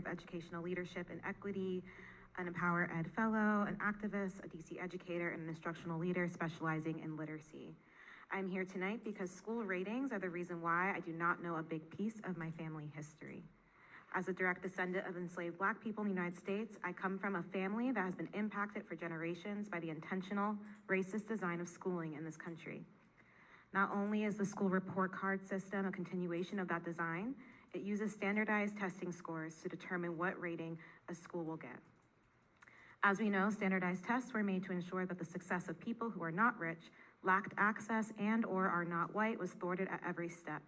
of educational leadership and equity, an Empower Ed Fellow, an activist, a DC educator, and an instructional leader specializing in literacy. I'm here tonight because school ratings are the reason why I do not know a big piece of my family history. As a direct descendant of enslaved Black people in the United States, I come from a family that has been impacted for generations by the intentional racist design of schooling in this country. Not only is the school report card system a continuation of that design, it uses standardized testing scores to determine what rating a school will get. As we know, standardized tests were made to ensure that the success of people who are not rich, lacked access, and/or are not white was thwarted at every step.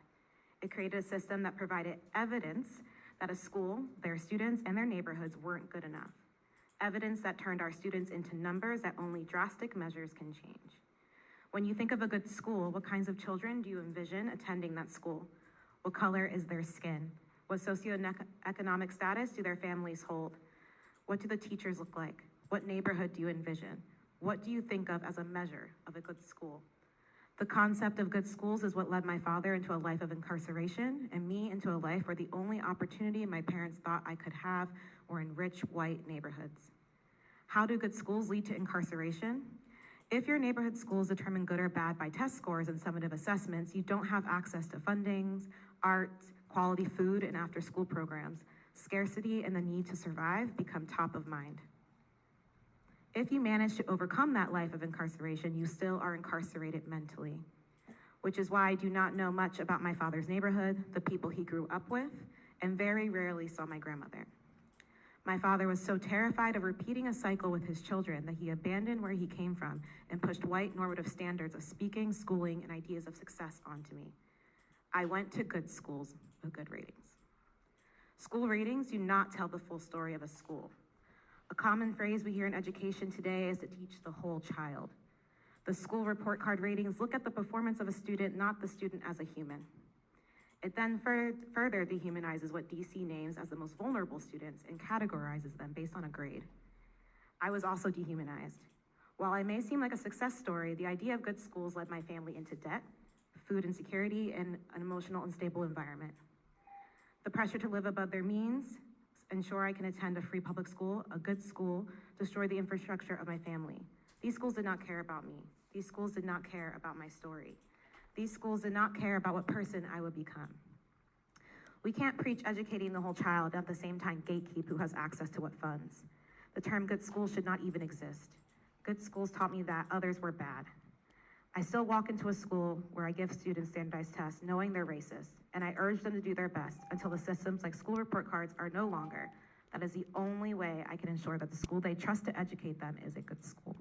It created a system that provided evidence that a school, their students, and their neighborhoods weren't good enough. Evidence that turned our students into numbers that only drastic measures can change. When you think of a good school, what kinds of children do you envision attending that school? What color is their skin? What socioeconomic status do their families hold? What do the teachers look like? What neighborhood do you envision? What do you think of as a measure of a good school? The concept of good schools is what led my father into a life of incarceration and me into a life where the only opportunity my parents thought I could have were in rich white neighborhoods. How do good schools lead to incarceration? If your neighborhood schools determine good or bad by test scores and summative assessments, you don't have access to fundings, art, quality food, and after-school programs. Scarcity and the need to survive become top of mind. If you manage to overcome that life of incarceration, you still are incarcerated mentally, which is why I do not know much about my father's neighborhood, the people he grew up with, and very rarely saw my grandmother. My father was so terrified of repeating a cycle with his children that he abandoned where he came from and pushed white normative standards of speaking, schooling, and ideas of success onto me. I went to good schools with good ratings. School ratings do not tell the full story of a school. A common phrase we hear in education today is to teach the whole child. The school report card ratings look at the performance of a student, not the student as a human. It then further dehumanizes what DC names as the most vulnerable students and categorizes them based on a grade. I was also dehumanized. While I may seem like a success story, the idea of good schools led my family into debt, food insecurity, and an emotional unstable environment. The pressure to live above their means, ensure I can attend a free public school, a good school, destroy the infrastructure of my family. These schools did not care about me. These schools did not care about my story. These schools did not care about what person I would become. We can't preach educating the whole child and at the same time gatekeep who has access to what funds. The term good schools should not even exist. Good schools taught me that others were bad. I still walk into a school where I give students standardized tests knowing they're racist, and I urge them to do their best until the systems like school report cards are no longer. That is the only way I can ensure that the school they trust to educate them is a good school.